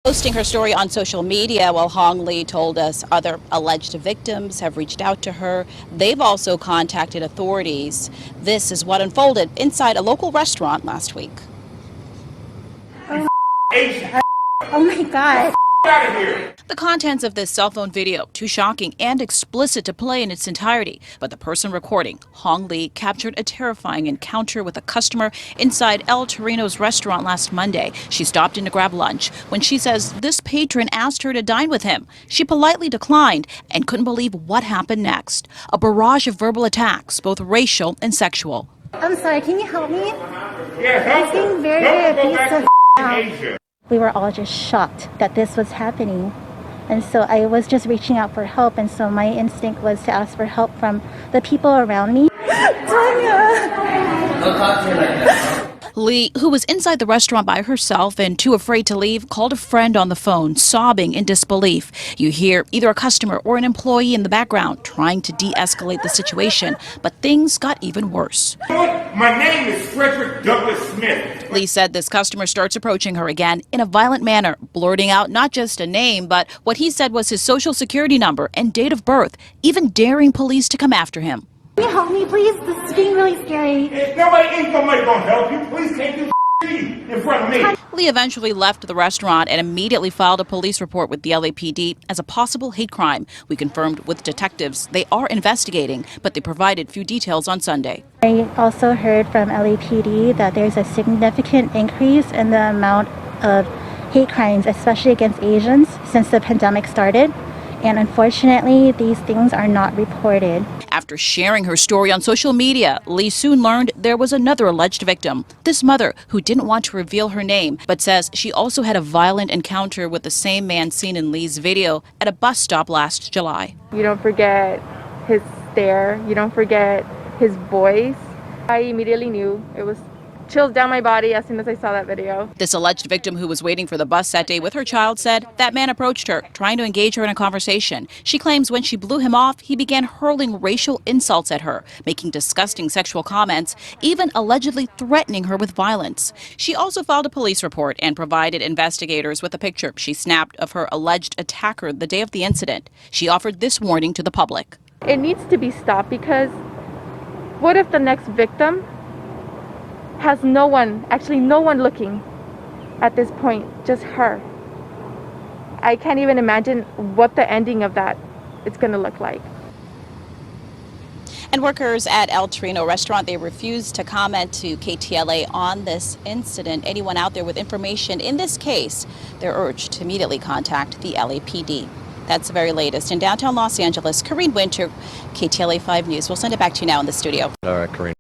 Posting her story on social media, while Hong Lee told us other alleged victims have reached out to her. They've also contacted authorities. This is what unfolded inside a local restaurant last week. Oh my God. Out of here. The contents of this cell phone video, too shocking and explicit to play in its entirety. But the person recording, Hong Lee, captured a terrifying encounter with a customer inside El Torino's restaurant last Monday. She stopped in to grab lunch when she says this patron asked her to dine with him. She politely declined and couldn't believe what happened next. A barrage of verbal attacks, both racial and sexual. I'm sorry, can you help me? Yeah, help It's getting her. very, Don't very go back abusive to now. Asia. We were all just shocked that this was happening. And so I was just reaching out for help. And so my instinct was to ask for help from the people around me. Lee, who was inside the restaurant by herself and too afraid to leave, called a friend on the phone, sobbing in disbelief. You hear either a customer or an employee in the background trying to de-escalate the situation, but things got even worse. My name is Frederick Douglass Smith. Lee said this customer starts approaching her again in a violent manner, blurting out not just a name, but what he said was his social security number and date of birth, even daring police to come after him. Can you help me, please? This is getting really scary. Ain't nobody gonna help you. Police can't do to you in front of me. Lee eventually left the restaurant and immediately filed a police report with the LAPD as a possible hate crime. We confirmed with detectives they are investigating, but they provided few details on Sunday. I also heard from LAPD that there's a significant increase in the amount of hate crimes, especially against Asians, since the pandemic started. And unfortunately, these things are not reported. After sharing her story on social media, Lee soon learned there was another alleged victim. This mother, who didn't want to reveal her name, but says she also had a violent encounter with the same man seen in Lee's video at a bus stop last July. You don't forget his stare. You don't forget his voice. I immediately knew. It was chills down my body as soon as I saw that video. This alleged victim, who was waiting for the bus that day with her child, said that man approached her, trying to engage her in a conversation. She claims when she blew him off, he began hurling racial insults at her, making disgusting sexual comments, even allegedly threatening her with violence. She also filed a police report and provided investigators with a picture she snapped of her alleged attacker the day of the incident. She offered this warning to the public. It needs to be stopped, because what if the next victim has no one looking at this point, just her? I can't even imagine what the ending of that is going to look like. And workers at El Torino restaurant, they refused to comment to KTLA on this incident. Anyone out there with information in this case, they're urged to immediately contact the LAPD. That's the very latest. In downtown Los Angeles, Karine Winter, KTLA 5 News. We'll send it back to you now in the studio. All right, Karine.